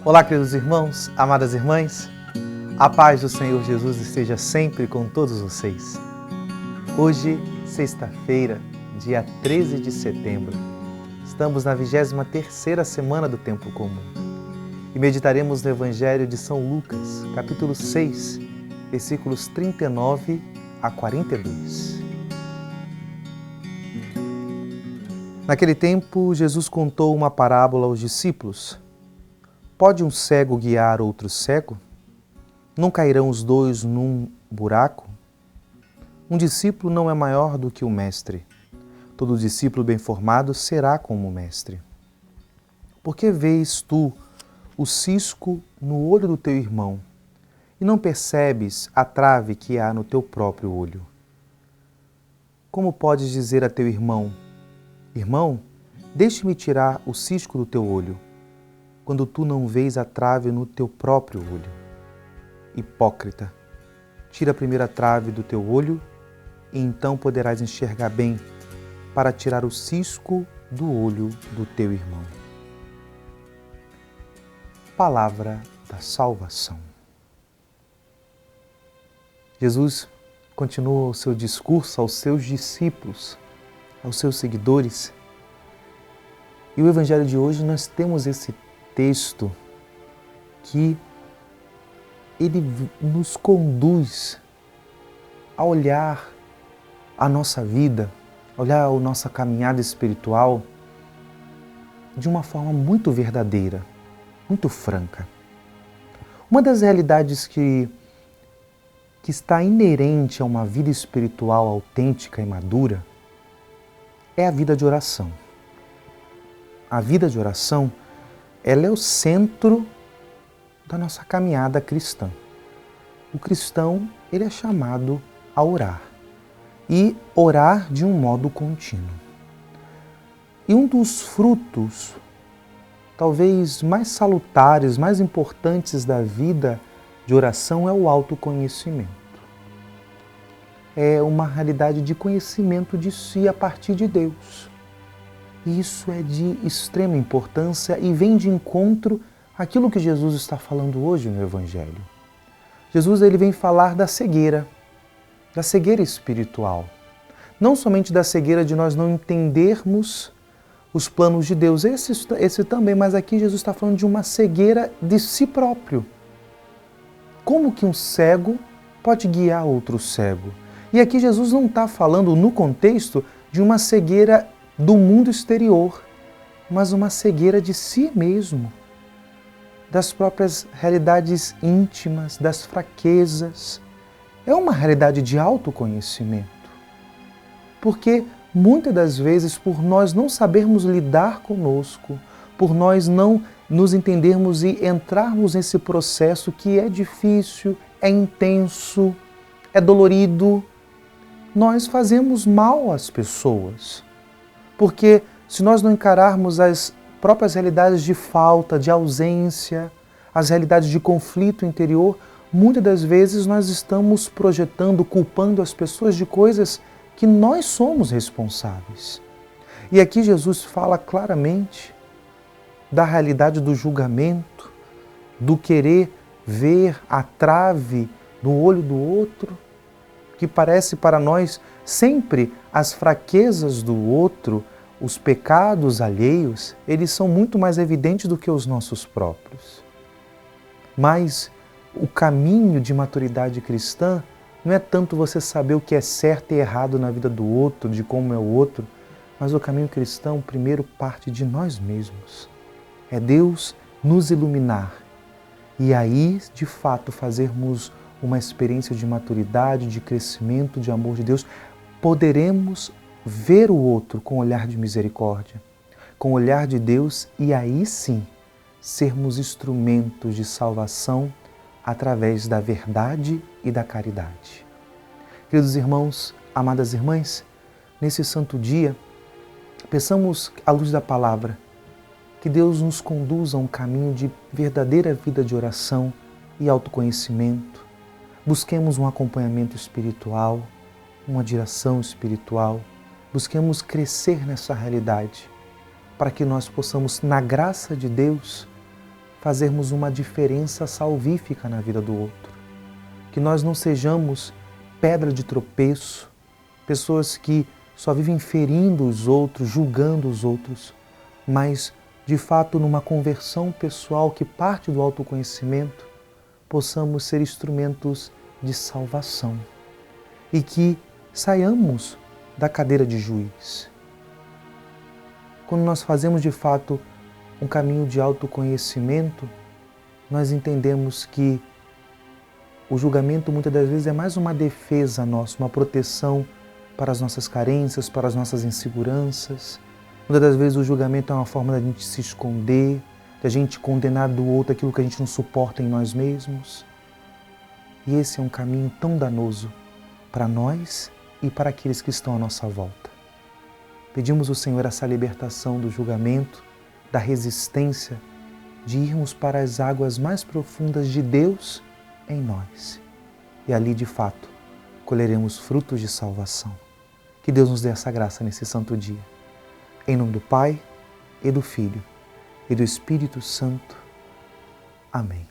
Olá, queridos irmãos, amadas irmãs, a paz do Senhor Jesus esteja sempre com todos vocês. Hoje, sexta-feira, dia 13 de setembro, estamos na 23ª semana do Tempo Comum e meditaremos no Evangelho de São Lucas, capítulo 6, versículos 39 a 42. Naquele tempo, Jesus contou uma parábola aos discípulos. Pode um cego guiar outro cego? Não cairão os dois num buraco? Um discípulo não é maior do que o mestre. Todo discípulo bem formado será como o mestre. Por que vês tu o cisco no olho do teu irmão e não percebes a trave que há no teu próprio olho? Como podes dizer a teu irmão: Irmão, deixe-me tirar o cisco do teu olho, quando tu não vês a trave no teu próprio olho? Hipócrita, tira a primeira trave do teu olho e então poderás enxergar bem para tirar o cisco do olho do teu irmão. Palavra da salvação. Jesus continua o seu discurso aos seus discípulos, aos seus seguidores. E o Evangelho de hoje nós temos esse texto que ele nos conduz a olhar a nossa vida, a olhar a nossa caminhada espiritual de uma forma muito verdadeira, muito franca. Uma das realidades que está inerente a uma vida espiritual autêntica e madura é a vida de oração. A vida de oração, ela é o centro da nossa caminhada cristã. O cristão, ele é chamado a orar. E orar de um modo contínuo. E um dos frutos, talvez mais salutares, mais importantes da vida de oração é o autoconhecimento. É uma realidade de conhecimento de si a partir de Deus. E isso é de extrema importância e vem de encontro àquilo que Jesus está falando hoje no Evangelho. Jesus ele vem falar da cegueira espiritual. Não somente da cegueira de nós não entendermos os planos de Deus, esse também, mas aqui Jesus está falando de uma cegueira de si próprio. Como que um cego pode guiar outro cego? E aqui Jesus não está falando, no contexto, de uma cegueira do mundo exterior, mas uma cegueira de si mesmo, das próprias realidades íntimas, das fraquezas. É uma realidade de autoconhecimento. Porque muitas das vezes, por nós não sabermos lidar conosco, por nós não nos entendermos e entrarmos nesse processo que é difícil, é intenso, é dolorido, nós fazemos mal às pessoas. Porque se nós não encararmos as próprias realidades de falta, de ausência, as realidades de conflito interior, muitas das vezes nós estamos projetando, culpando as pessoas de coisas que nós somos responsáveis. E aqui Jesus fala claramente da realidade do julgamento, do querer ver a trave no olho do outro, que parece para nós sempre as fraquezas do outro, os pecados alheios, eles são muito mais evidentes do que os nossos próprios. Mas o caminho de maturidade cristã não é tanto você saber o que é certo e errado na vida do outro, de como é o outro, mas o caminho cristão primeiro parte de nós mesmos. É Deus nos iluminar e aí, de fato, fazermos uma experiência de maturidade, de crescimento, de amor de Deus, poderemos ver o outro com olhar de misericórdia, com o olhar de Deus e aí sim sermos instrumentos de salvação através da verdade e da caridade. Queridos irmãos, amadas irmãs, nesse santo dia, peçamos à luz da palavra que Deus nos conduza a um caminho de verdadeira vida de oração e autoconhecimento. Busquemos um acompanhamento espiritual, uma direção espiritual. Busquemos crescer nessa realidade para que nós possamos, na graça de Deus, fazermos uma diferença salvífica na vida do outro. Que nós não sejamos pedra de tropeço, pessoas que só vivem ferindo os outros, julgando os outros, mas, de fato, numa conversão pessoal que parte do autoconhecimento, possamos ser instrumentos de salvação e que saiamos da cadeira de juiz. Quando nós fazemos, de fato, um caminho de autoconhecimento, nós entendemos que o julgamento muitas das vezes é mais uma defesa nossa, uma proteção para as nossas carências, para as nossas inseguranças. Muitas das vezes o julgamento é uma forma da gente se esconder, da gente condenar do outro aquilo que a gente não suporta em nós mesmos. E esse é um caminho tão danoso para nós e para aqueles que estão à nossa volta. Pedimos ao Senhor essa libertação do julgamento, da resistência, de irmos para as águas mais profundas de Deus em nós. E ali, de fato, colheremos frutos de salvação. Que Deus nos dê essa graça nesse santo dia. Em nome do Pai, e do Filho, e do Espírito Santo. Amém.